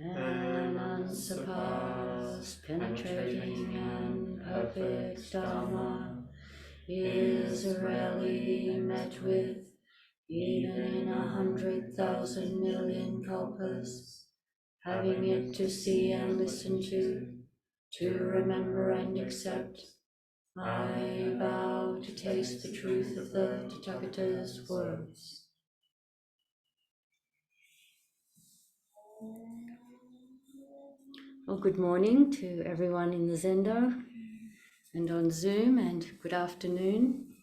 an unsurpassed, penetrating and perfect Dharma is rarely met with, even in 100,000 million kalpas. Having it to see and listen to remember and accept, I vow to taste the truth of the Tathagata's words. Well, good morning to everyone in the Zendo and on Zoom, and good afternoon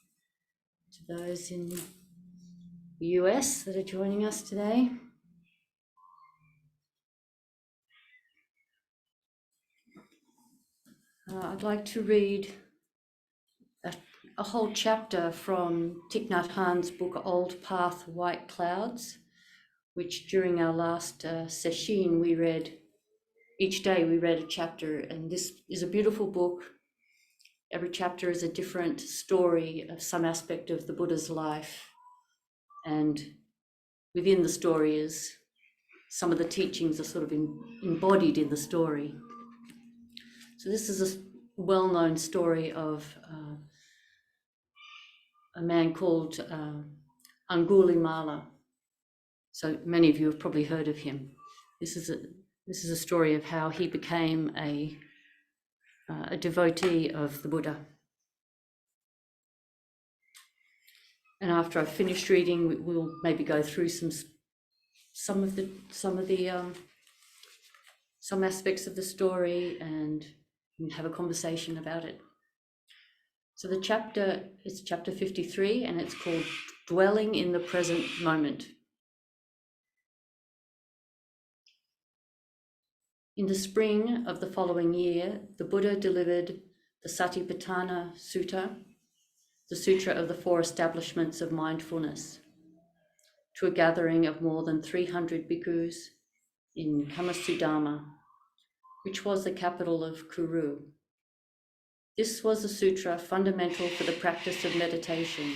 to those in the US that are joining us today. I'd like to read a whole chapter from Thich Nhat Hanh's book, Old Path, White Clouds, which during our last session we read. Each day we read a chapter, and this is a beautiful book. Every chapter is a different story of some aspect of the Buddha's life, and within the story is some of the teachings are sort of embodied in the story. So this is a well-known story of a man called Angulimala. So many of you have probably heard of him. This is a story of how he became a devotee of the Buddha. And after I've finished reading, we'll maybe go through some aspects of the story and have a conversation about it. So the chapter is chapter 53, and it's called Dwelling in the Present Moment. In the spring of the following year, the Buddha delivered the Satipatthana Sutta, the Sutra of the Four Establishments of Mindfulness, to a gathering of more than 300 bhikkhus in Kamasudama, which was the capital of Kuru. This was a sutra fundamental for the practice of meditation.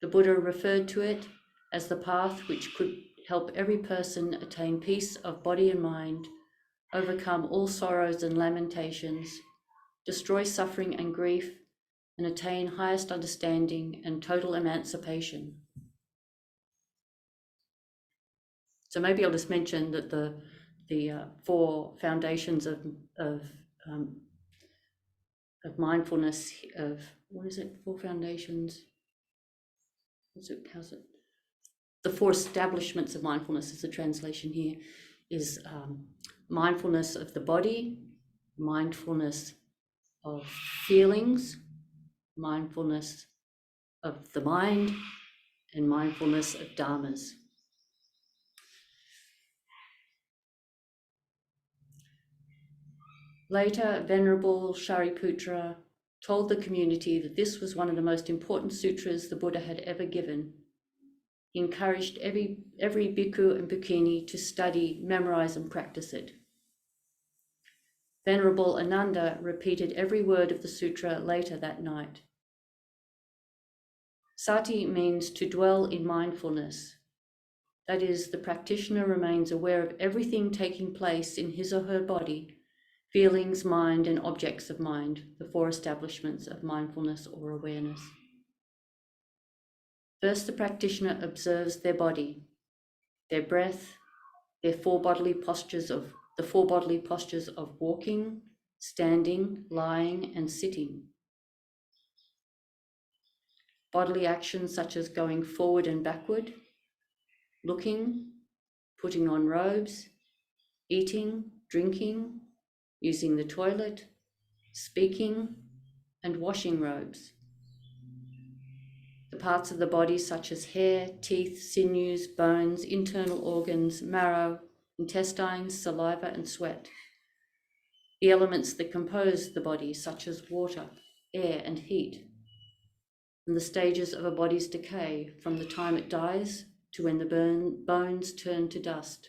The Buddha referred to it as the path which could help every person attain peace of body and mind, overcome all sorrows and lamentations, destroy suffering and grief, and attain highest understanding and total emancipation. So maybe I'll just mention that the four foundations of mindfulness, of what is it? Four foundations. How's it? The four establishments of mindfulness is the translation here. Is mindfulness of the body, mindfulness of feelings, mindfulness of the mind, and mindfulness of dharmas. Later, Venerable Shariputra told the community that this was one of the most important sutras the Buddha had ever given. He encouraged every bhikkhu and bhikkhuni to study, memorize, and practice it. Venerable Ananda repeated every word of the sutra later that night. Sati means to dwell in mindfulness. That is, the practitioner remains aware of everything taking place in his or her body, feelings, mind, and objects of mind, the four establishments of mindfulness or awareness. First, the practitioner observes their body, their breath, the four bodily postures of walking, standing, lying, and sitting. Bodily actions such as going forward and backward, looking, putting on robes, eating, drinking, using the toilet, speaking, and washing robes. The parts of the body such as hair, teeth, sinews, bones, internal organs, marrow, intestines, saliva, and sweat. The elements that compose the body such as water, air, and heat. And the stages of a body's decay from the time it dies to when the bones turn to dust.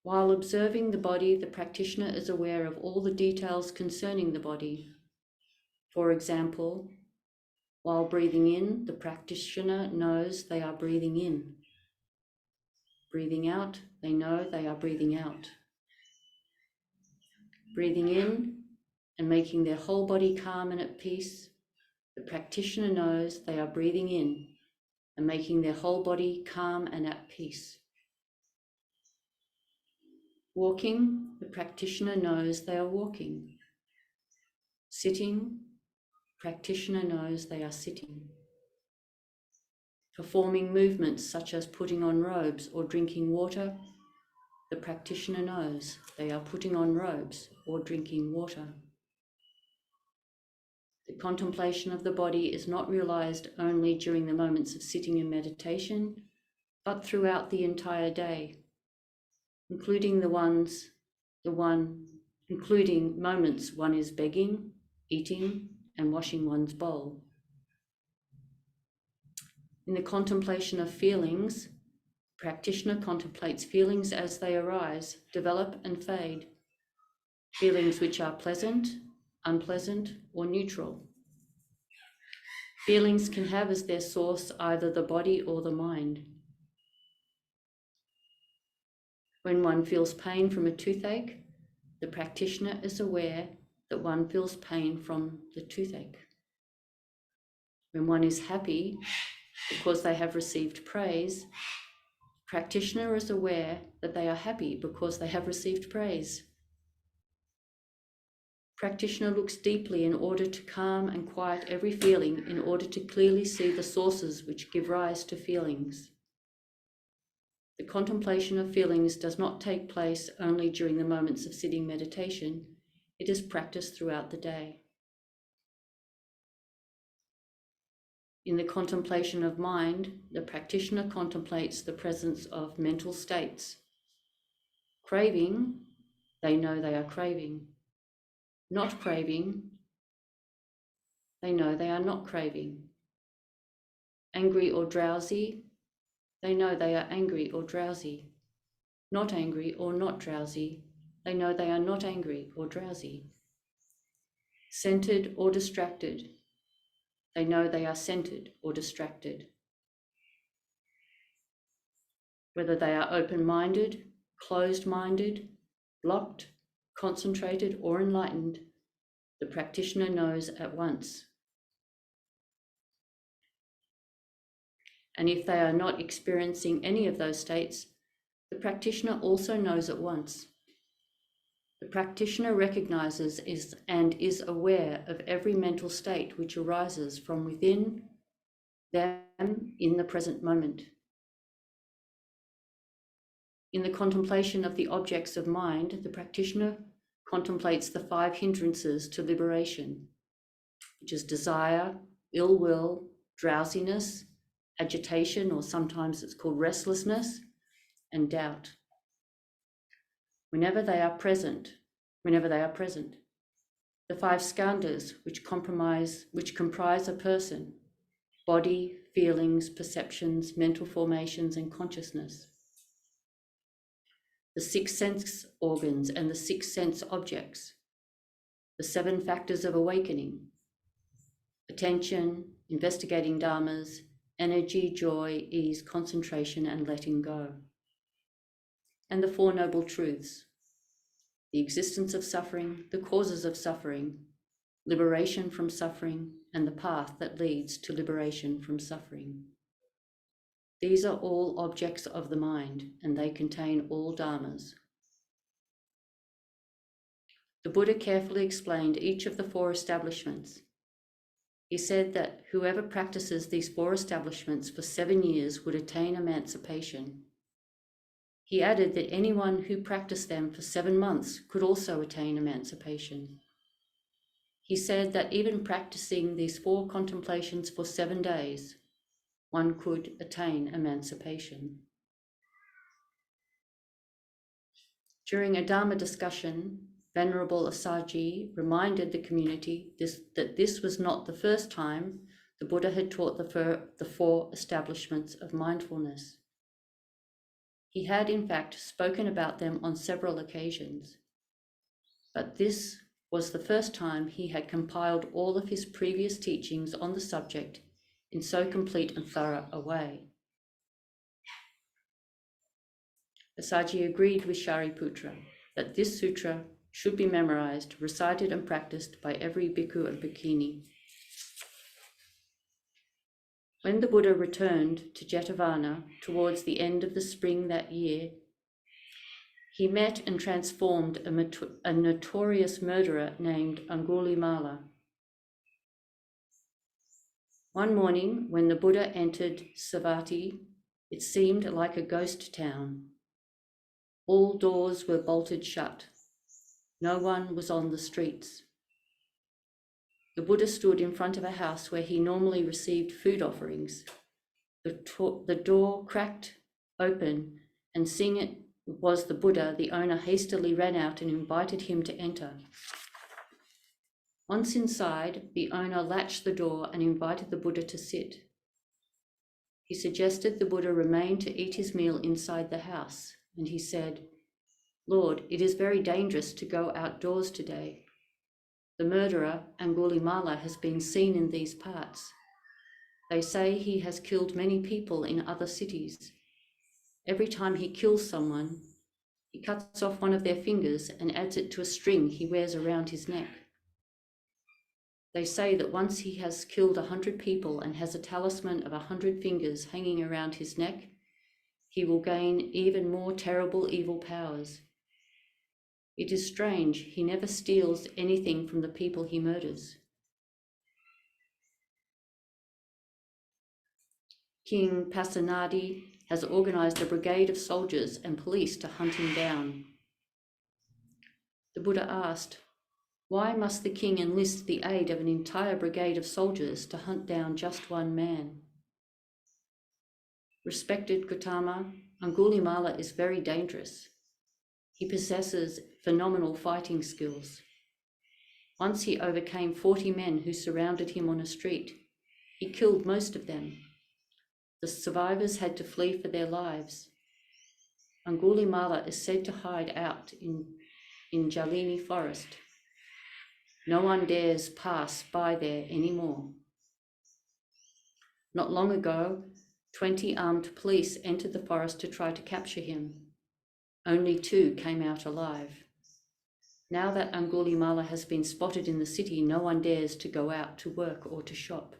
While observing the body, the practitioner is aware of all the details concerning the body. For example, while breathing in, the practitioner knows they are breathing in. Breathing out, they know they are breathing out. Breathing in and making their whole body calm and at peace, the practitioner knows they are breathing in and making their whole body calm and at peace. Walking, the practitioner knows they are walking. Sitting, practitioner knows they are sitting. Performing movements such as putting on robes or drinking water, the practitioner knows they are putting on robes or drinking water. The contemplation of the body is not realized only during the moments of sitting in meditation, but throughout the entire day, including including moments one is begging, eating, and washing one's bowl. In the contemplation of feelings, the practitioner contemplates feelings as they arise, develop, and fade. Feelings which are pleasant, unpleasant, or neutral. Feelings can have as their source either the body or the mind. When one feels pain from a toothache, the practitioner is aware that one feels pain from the toothache. When one is happy because they have received praise, the practitioner is aware that they are happy because they have received praise. Practitioner looks deeply in order to calm and quiet every feeling in order to clearly see the sources which give rise to feelings. The contemplation of feelings does not take place only during the moments of sitting meditation. It is practiced throughout the day. In the contemplation of mind, the practitioner contemplates the presence of mental states. Craving, they know they are craving. Not craving, they know they are not craving. Angry or drowsy, they know they are angry or drowsy. Not angry or not drowsy, they know they are not angry or drowsy. Centered or distracted, they know they are centered or distracted. Whether they are open-minded, closed-minded, blocked, concentrated, or enlightened, the practitioner knows at once. And if they are not experiencing any of those states, the practitioner also knows at once. The practitioner recognizes and is aware of every mental state which arises from within them in the present moment. In the contemplation of the objects of mind, the practitioner contemplates the 5 hindrances to liberation, which is desire, ill will, drowsiness, agitation, or sometimes it's called restlessness, and doubt. Whenever they are present, the 5 skandhas which comprise a person, body, feelings, perceptions, mental formations, and consciousness. The 6 sense organs and the 6 sense objects, the 7 factors of awakening, attention, investigating dharmas, energy, joy, ease, concentration, and letting go. And the 4 noble truths, the existence of suffering, the causes of suffering, liberation from suffering, and the path that leads to liberation from suffering. These are all objects of the mind, and they contain all dharmas. The Buddha carefully explained each of the 4 establishments. He said that whoever practices these 4 establishments for 7 years would attain emancipation. He added that anyone who practiced them for 7 months could also attain emancipation. He said that even practicing these 4 contemplations for 7 days, one could attain emancipation. During a Dharma discussion, Venerable Assaji reminded the community that this was not the first time the Buddha had taught the 4 establishments of mindfulness. He had, in fact, spoken about them on several occasions, but this was the first time he had compiled all of his previous teachings on the subject in so complete and thorough a way. Assaji agreed with Shariputra that this sutra should be memorized, recited and practiced by every bhikkhu and bhikkhuni. When the Buddha returned to Jetavana towards the end of the spring that year, he met and transformed a notorious murderer named Angulimala. One morning, when the Buddha entered Savatthi, it seemed like a ghost town. All doors were bolted shut. No one was on the streets. The Buddha stood in front of a house where he normally received food offerings. The door cracked open, and seeing it was the Buddha, the owner hastily ran out and invited him to enter. Once inside, the owner latched the door and invited the Buddha to sit. He suggested the Buddha remain to eat his meal inside the house, and he said, "Lord, it is very dangerous to go outdoors today. The murderer, Angulimala, has been seen in these parts. They say he has killed many people in other cities. Every time he kills someone, he cuts off one of their fingers and adds it to a string he wears around his neck. They say that once he has killed 100 people and has a talisman of 100 fingers hanging around his neck, he will gain even more terrible evil powers. It is strange, he never steals anything from the people he murders." King Pasenadi has organized a brigade of soldiers and police to hunt him down. The Buddha asked, "Why must the king enlist the aid of an entire brigade of soldiers to hunt down just one man?" "Respected Gautama, Angulimala is very dangerous. He possesses phenomenal fighting skills. Once he overcame 40 men who surrounded him on a street. He killed most of them. The survivors had to flee for their lives. Angulimala is said to hide out in Jalini forest. No one dares pass by there anymore. Not long ago, 20 armed police entered the forest to try to capture him. Only 2 came out alive. Now that Angulimala has been spotted in the city, no one dares to go out to work or to shop."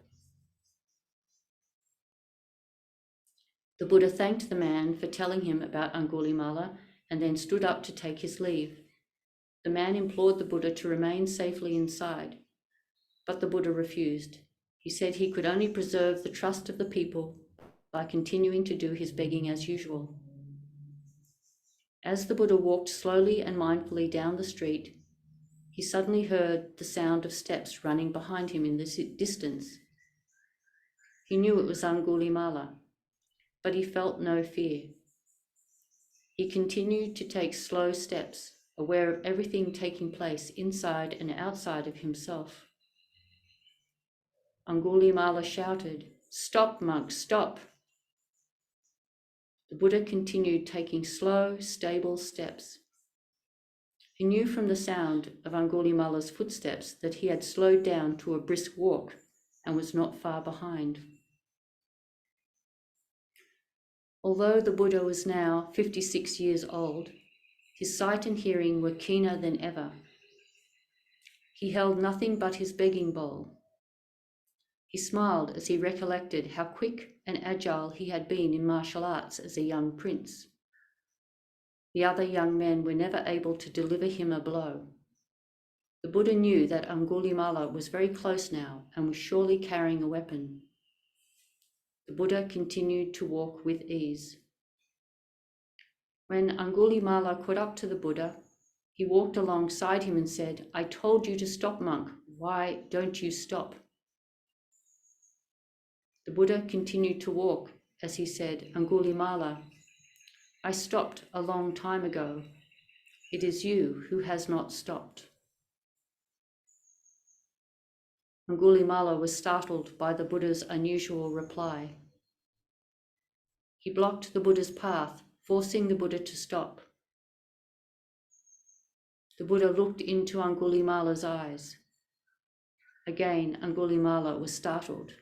The Buddha thanked the man for telling him about Angulimala and then stood up to take his leave. The man implored the Buddha to remain safely inside, but the Buddha refused. He said he could only preserve the trust of the people by continuing to do his begging as usual. As the Buddha walked slowly and mindfully down the street, he suddenly heard the sound of steps running behind him in the distance. He knew it was Angulimala, but he felt no fear. He continued to take slow steps, aware of everything taking place inside and outside of himself. Angulimala shouted, "Stop, monk, stop!" The Buddha continued taking slow, stable steps. He knew from the sound of Angulimala's footsteps that he had slowed down to a brisk walk and was not far behind. Although the Buddha was now 56 years old, his sight and hearing were keener than ever. He held nothing but his begging bowl. He smiled as he recollected how quick and agile he had been in martial arts as a young prince. The other young men were never able to deliver him a blow. The Buddha knew that Angulimala was very close now and was surely carrying a weapon. The Buddha continued to walk with ease. When Angulimala caught up to the Buddha, he walked alongside him and said, "I told you to stop, monk. Why don't you stop?" The Buddha continued to walk as he said, "Angulimala, I stopped a long time ago. It is you who has not stopped." Angulimala was startled by the Buddha's unusual reply. He blocked the Buddha's path, forcing the Buddha to stop. The Buddha looked into Angulimala's eyes. Again, Angulimala was startled.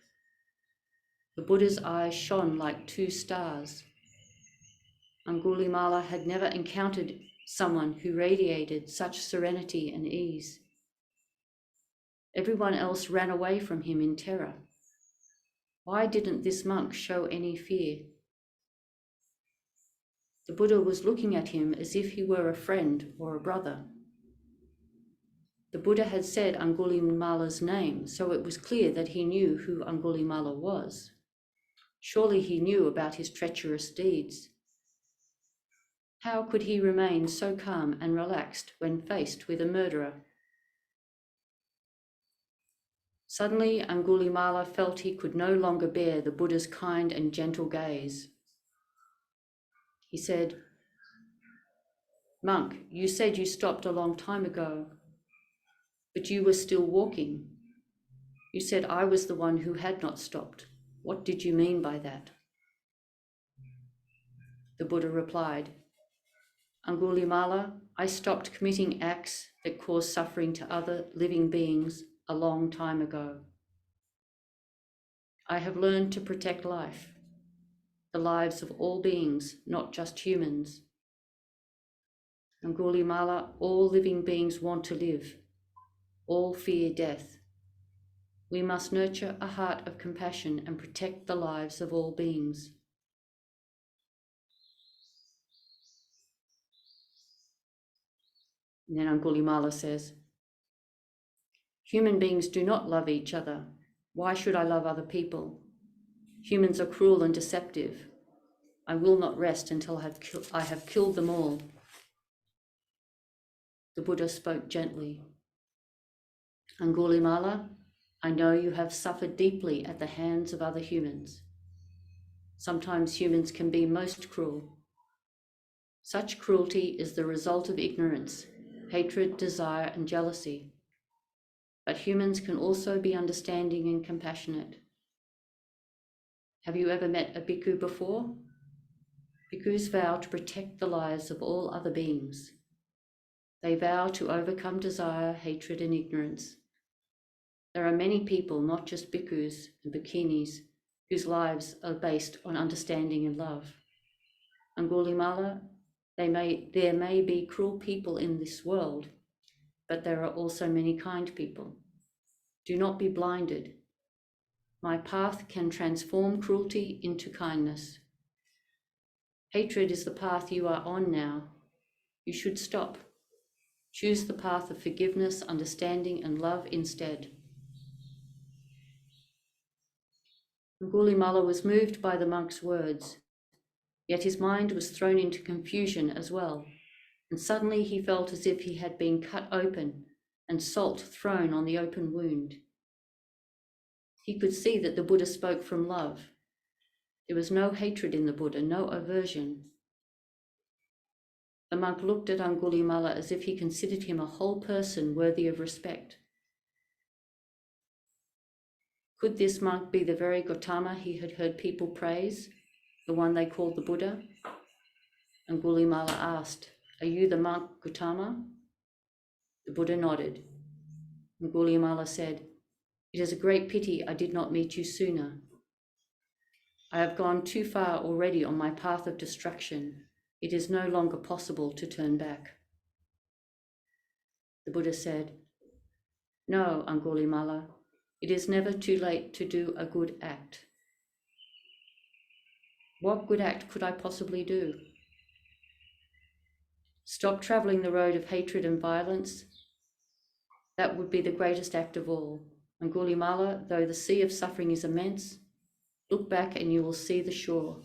The Buddha's eyes shone like 2 stars. Angulimala had never encountered someone who radiated such serenity and ease. Everyone else ran away from him in terror. Why didn't this monk show any fear? The Buddha was looking at him as if he were a friend or a brother. The Buddha had said Angulimala's name, so it was clear that he knew who Angulimala was. Surely he knew about his treacherous deeds. How could he remain so calm and relaxed when faced with a murderer? Suddenly, Angulimala felt he could no longer bear the Buddha's kind and gentle gaze. He said, "Monk, you said you stopped a long time ago, but you were still walking. You said I was the one who had not stopped. What did you mean by that?" The Buddha replied, "Angulimala, I stopped committing acts that cause suffering to other living beings a long time ago. I have learned to protect life, the lives of all beings, not just humans. Angulimala, all living beings want to live. All fear death. We must nurture a heart of compassion and protect the lives of all beings." And then Angulimala says, "Human beings do not love each other. Why should I love other people? Humans are cruel and deceptive. I will not rest until I have killed them all." The Buddha spoke gently. "Angulimala, I know you have suffered deeply at the hands of other humans. Sometimes humans can be most cruel. Such cruelty is the result of ignorance, hatred, desire, and jealousy. But humans can also be understanding and compassionate. Have you ever met a bhikkhu before? Bhikkhus vow to protect the lives of all other beings. They vow to overcome desire, hatred, and ignorance. There are many people, not just bhikkhus and bhikkhunis, whose lives are based on understanding and love. Angulimala, there may be cruel people in this world, but there are also many kind people. Do not be blinded. My path can transform cruelty into kindness. Hatred is the path you are on now. You should stop. Choose the path of forgiveness, understanding, and love instead." Angulimala was moved by the monk's words, yet his mind was thrown into confusion as well, and suddenly he felt as if he had been cut open and salt thrown on the open wound. He could see that the Buddha spoke from love. There was no hatred in the Buddha, no aversion. The monk looked at Angulimala as if he considered him a whole person worthy of respect. Could this monk be the very Gautama he had heard people praise, the one they called the Buddha? Angulimala asked, "Are you the monk Gautama?" The Buddha nodded. Angulimala said, "It is a great pity I did not meet you sooner. I have gone too far already on my path of destruction. It is no longer possible to turn back." The Buddha said, "No, Angulimala, it is never too late to do a good act." What good act could I possibly do? Stop traveling the road of hatred and violence? That would be the greatest act of all. Angulimala, though the sea of suffering is immense, look back and you will see the shore.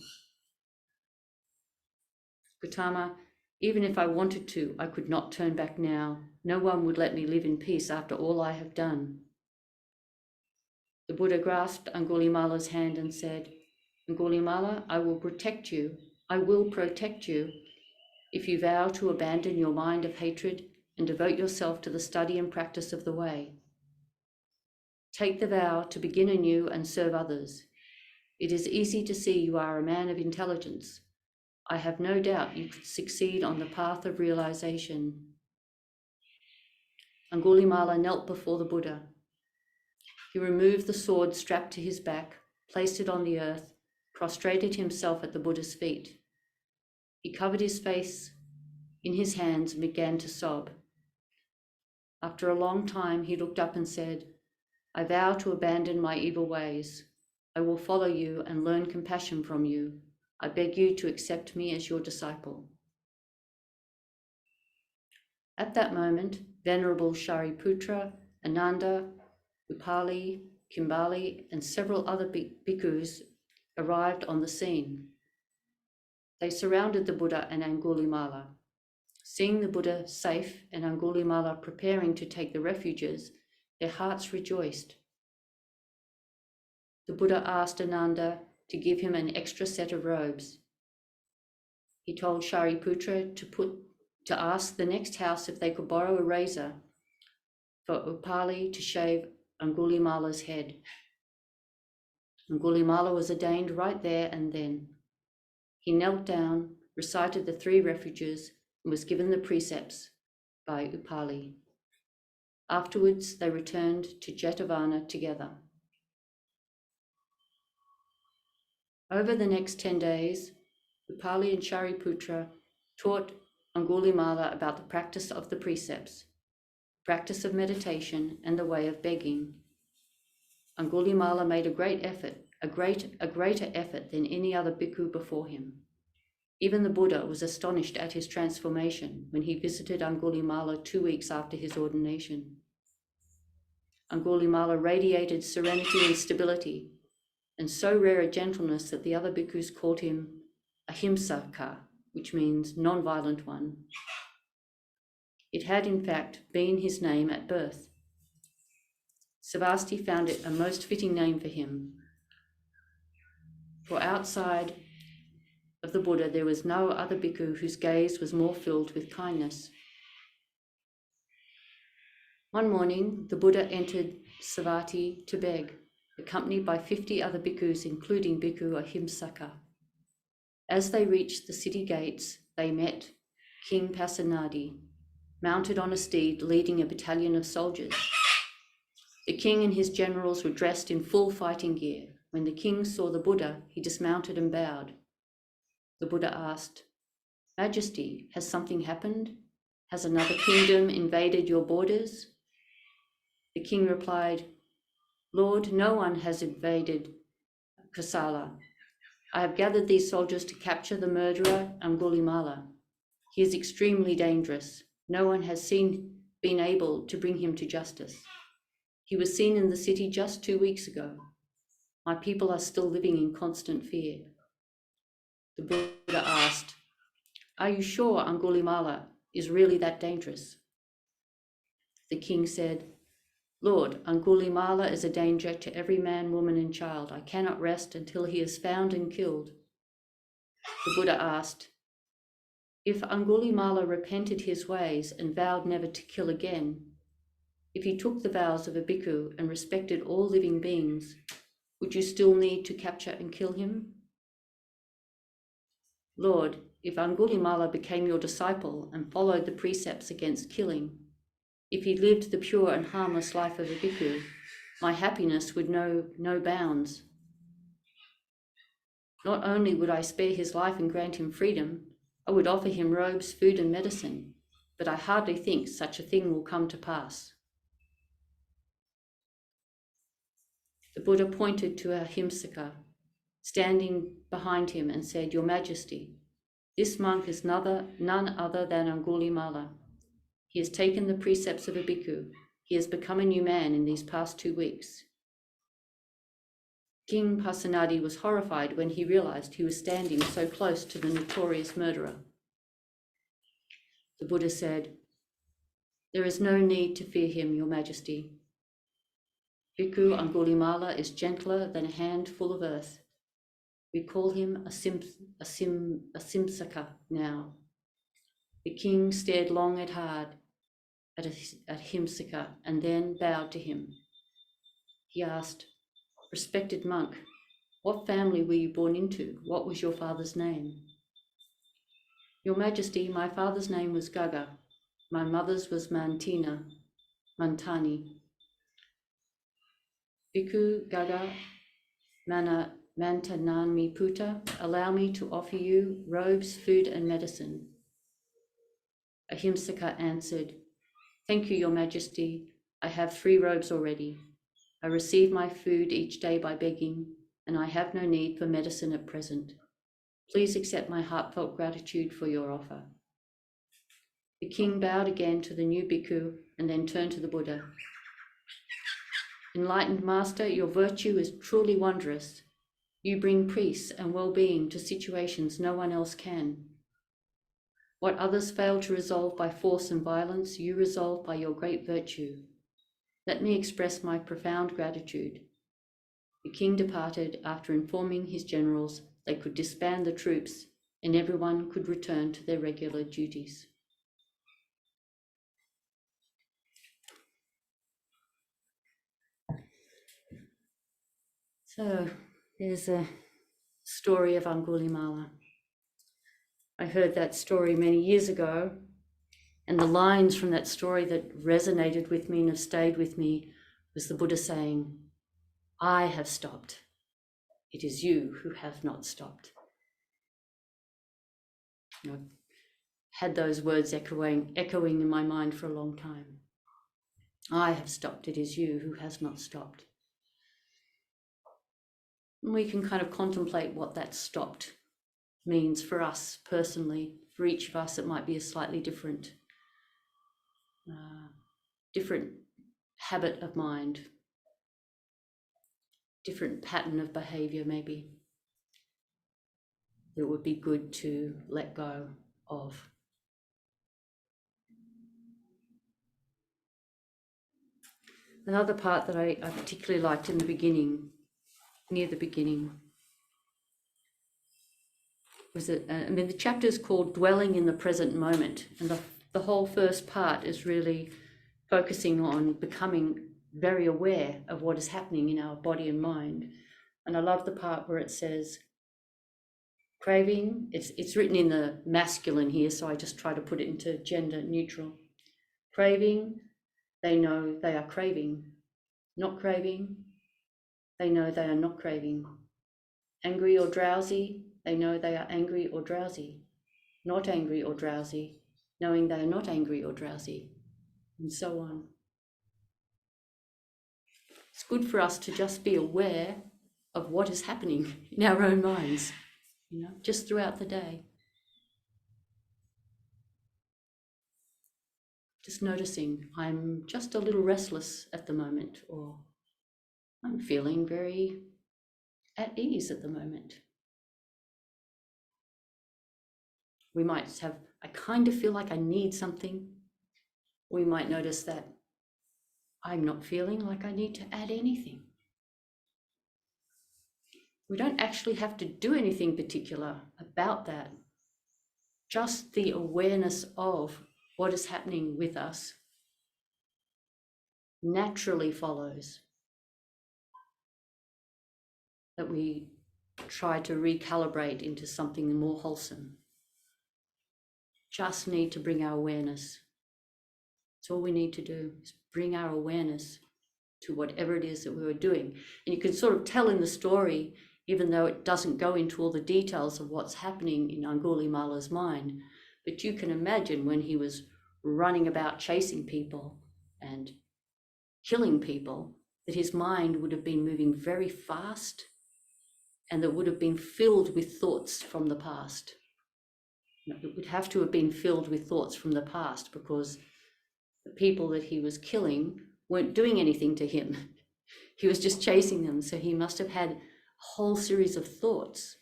Gautama, even if I wanted to, I could not turn back now. No one would let me live in peace after all I have done. The Buddha grasped Angulimala's hand and said, "Angulimala, I will protect you. I will protect you if you vow to abandon your mind of hatred and devote yourself to the study and practice of the way. Take the vow to begin anew and serve others. It is easy to see you are a man of intelligence. I have no doubt you could succeed on the path of realization." Angulimala knelt before the Buddha. He removed the sword strapped to his back, placed it on the earth, prostrated himself at the Buddha's feet. He covered his face in his hands and began to sob. After a long time, he looked up and said, "I vow to abandon my evil ways. I will follow you and learn compassion from you. I beg you to accept me as your disciple." At that moment, Venerable Shariputra, Ananda, Upali, Kimbali, and several other bhikkhus arrived on the scene. They surrounded the Buddha and Angulimala. Seeing the Buddha safe and Angulimala preparing to take the refuges, their hearts rejoiced. The Buddha asked Ananda to give him an extra set of robes. He told Shariputra to ask the next house if they could borrow a razor for Upali to shave Angulimala's head. Angulimala was ordained right there and then. He knelt down, recited the 3 refuges, and was given the precepts by Upali. Afterwards, they returned to Jetavana together. Over the next 10 days, Upali and Shariputra taught Angulimala about the practice of the precepts, practice of meditation, and the way of begging. Angulimala made a greater effort than any other bhikkhu before him. Even the Buddha was astonished at his transformation when he visited Angulimala 2 weeks after his ordination. Angulimala radiated serenity and stability, and so rare a gentleness that the other bhikkhus called him Ahimsaka, which means non-violent one. It had in fact been his name at birth. Savasti found it a most fitting name for him, for outside of the Buddha there was no other bhikkhu whose gaze was more filled with kindness. One morning, the Buddha entered Savatthi to beg, accompanied by 50 other bhikkhus, including Bhikkhu Ahimsaka. As they reached the city gates, they met King Pasenadi, mounted on a steed leading a battalion of soldiers. The king and his generals were dressed in full fighting gear. When the king saw the Buddha, he dismounted and bowed. The Buddha asked, "Majesty, has something happened? Has another kingdom invaded your borders?" The king replied, "Lord, no one has invaded Kosala. I have gathered these soldiers to capture the murderer Angulimala. He is extremely dangerous. No one has been able to bring him to justice. He was seen in the city just 2 weeks ago. My people are still living in constant fear." The Buddha asked, "Are you sure Angulimala is really that dangerous?" The king said, "Lord, Angulimala is a danger to every man, woman, and child. I cannot rest until he is found and killed." The Buddha asked, "If Angulimala repented his ways and vowed never to kill again, if he took the vows of a bhikkhu and respected all living beings, would you still need to capture and kill him?" "Lord, if Angulimala became your disciple and followed the precepts against killing, if he lived the pure and harmless life of a bhikkhu, my happiness would know no bounds. Not only would I spare his life and grant him freedom, I would offer him robes, food, and medicine, but I hardly think such a thing will come to pass." The Buddha pointed to Ahimsaka, standing behind him, and said, "Your Majesty, this monk is none other than Angulimala. He has taken the precepts of a bhikkhu. He has become a new man in these past 2 weeks." King Pasenadi was horrified when he realized he was standing so close to the notorious murderer. The Buddha said, "There is no need to fear him, Your Majesty. Bhikkhu Angulimala is gentler than a handful of earth. We call him Ahimsaka now." The king stared long and hard at Ahimsaka and then bowed to him. He asked, "Respected monk, what family were you born into? What was your father's name?" "Your Majesty, my father's name was Gaga. My mother's was Mantani. Bhikkhu Gaga Mantananmi Puta, allow me to offer you robes, food, and medicine. Ahimsaka answered, thank you, Your Majesty. I have 3 robes already. I receive my food each day by begging, and I have no need for medicine at present. Please accept my heartfelt gratitude for your offer. The king bowed again to the new bhikkhu and then turned to the Buddha. Enlightened Master, your virtue is truly wondrous. You bring peace and well-being to situations no one else can. What others fail to resolve by force and violence, you resolve by your great virtue. Let me express my profound gratitude. The king departed after informing his generals they could disband the troops and everyone could return to their regular duties. So there's a story of Angulimala. I heard that story many years ago, and the lines from that story that resonated with me and have stayed with me was the Buddha saying, I have stopped. It is you who have not stopped. You know, had those words echoing in my mind for a long time. I have stopped. It is you who has not stopped. And we can kind of contemplate what that stopped means for us personally. For each of us, it might be a slightly different habit of mind, different pattern of behavior maybe, that would be good to let go of. Another part that I particularly liked in the beginning, near the beginning, was that, the chapter is called Dwelling in the Present Moment, and the whole first part is really focusing on becoming very aware of what is happening in our body and mind. And I love the part where it says, craving, it's written in the masculine here, so I just try to put it into gender neutral. Craving, they know they are craving. Not craving, they know they are not craving. Angry or drowsy, they know they are angry or drowsy. Not angry or drowsy, knowing they are not angry or drowsy, and so on. It's good for us to just be aware of what is happening in our own minds, just throughout the day. Just noticing, I'm just a little restless at the moment, or I'm feeling very at ease at the moment. We might have, I kind of feel like I need something. We might notice that I'm not feeling like I need to add anything. We don't actually have to do anything particular about that. Just the awareness of what is happening with us naturally follows. That we try to recalibrate into something more wholesome. Just need to bring our awareness. That's all we need to do, is bring our awareness to whatever it is that we were doing. And you can sort of tell in the story, even though it doesn't go into all the details of what's happening in Angulimala's mind, but you can imagine when he was running about chasing people and killing people, that his mind would have been moving very fast and that would have been filled with thoughts from the past. It would have to have been filled with thoughts from the past because the people that he was killing weren't doing anything to him. He was just chasing them. So he must have had a whole series of thoughts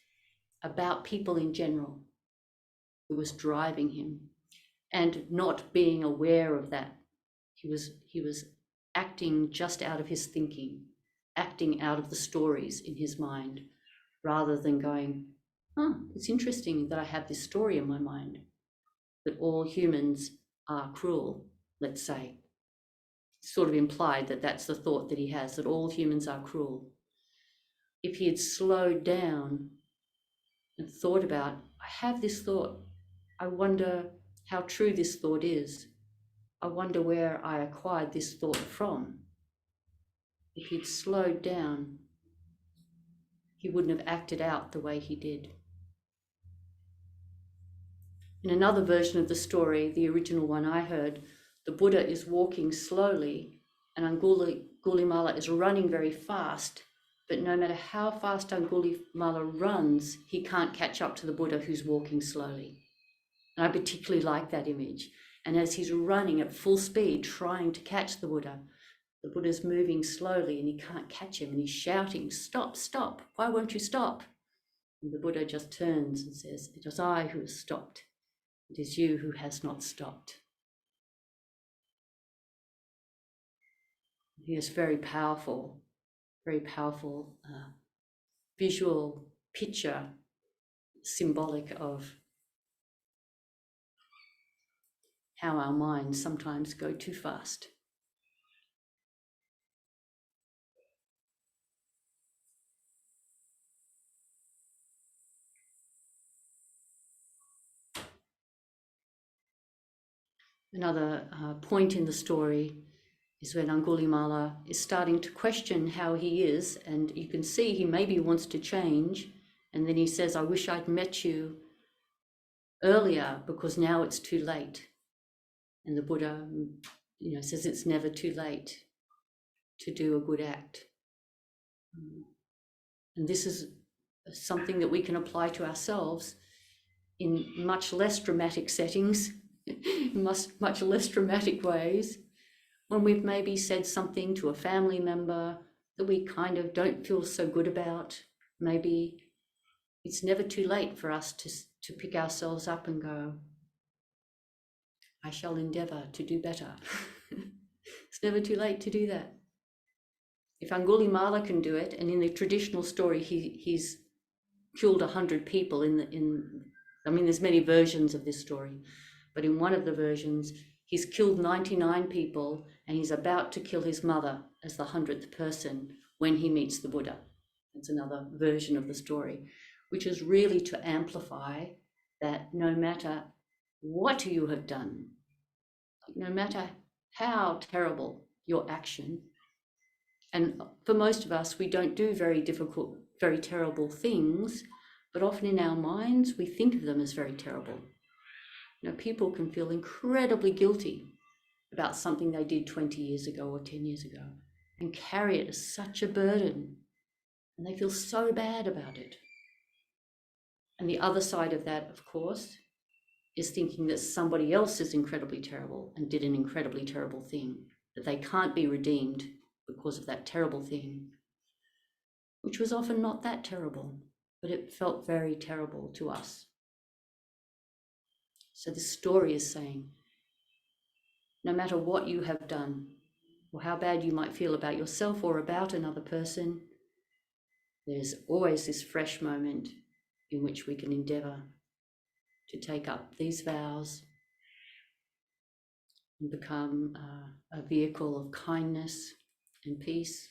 about people in general who was driving him, and not being aware of that. He was acting just out of his thinking, acting out of the stories in his mind, rather than going, it's interesting that I have this story in my mind, that all humans are cruel, let's say. Sort of implied that that's the thought that he has, that all humans are cruel. If he had slowed down and thought about, I have this thought, I wonder how true this thought is. I wonder where I acquired this thought from. If he'd slowed down, he wouldn't have acted out the way he did. In another version of the story, the original one I heard, the Buddha is walking slowly and Angulimala is running very fast, but no matter how fast Angulimala runs, he can't catch up to the Buddha who's walking slowly. And I particularly like that image. And as he's running at full speed, trying to catch the Buddha's moving slowly and he can't catch him and he's shouting, "Stop, stop, why won't you stop?" And the Buddha just turns and says, "It is I who has stopped. It is you who has not stopped." He is very powerful visual picture, symbolic of how our minds sometimes go too fast. Another point in the story is when Angulimala is starting to question how he is, and you can see he maybe wants to change, and then he says, "I wish I'd met you earlier because now it's too late." And the Buddha, says it's never too late to do a good act. And this is something that we can apply to ourselves in much less dramatic settings, much less dramatic ways. When we've maybe said something to a family member that we kind of don't feel so good about, maybe it's never too late for us to pick ourselves up and go, "I shall endeavor to do better." It's never too late to do that. If Angulimala can do it, and in the traditional story, he's killed 100 people there's many versions of this story, but in one of the versions, he's killed 99 people and he's about to kill his mother as the 100th person when he meets the Buddha. That's another version of the story, which is really to amplify that no matter what you have done, no matter how terrible your action, and for most of us, we don't do very difficult, very terrible things, but often in our minds, we think of them as very terrible. People can feel incredibly guilty about something they did 20 years ago or 10 years ago and carry it as such a burden, and they feel so bad about it. And the other side of that, of course, is thinking that somebody else is incredibly terrible and did an incredibly terrible thing, that they can't be redeemed because of that terrible thing, which was often not that terrible, but it felt very terrible to us. So this story is saying, no matter what you have done, or how bad you might feel about yourself or about another person, there's always this fresh moment in which we can endeavor to take up these vows and become a vehicle of kindness and peace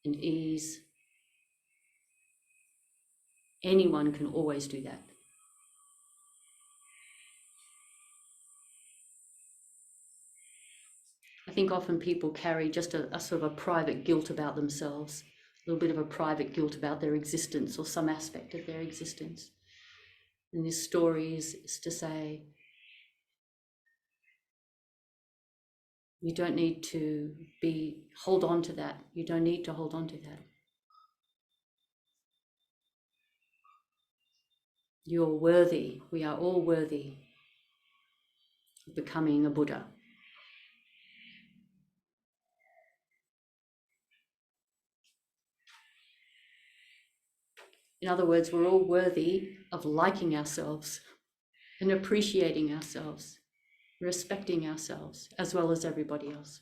and ease. Anyone can always do that. I think often people carry just a sort of a private guilt about themselves, a little bit of a private guilt about their existence or some aspect of their existence. And this story is to say, you don't need to hold on to that. You don't need to hold on to that. You're worthy. We are all worthy of becoming a Buddha. In other words, we're all worthy of liking ourselves and appreciating ourselves, respecting ourselves, as well as everybody else.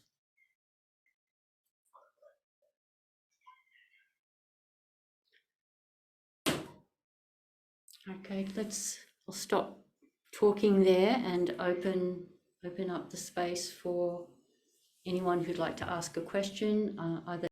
Okay, I'll stop talking there and open up the space for anyone who'd like to ask a question, either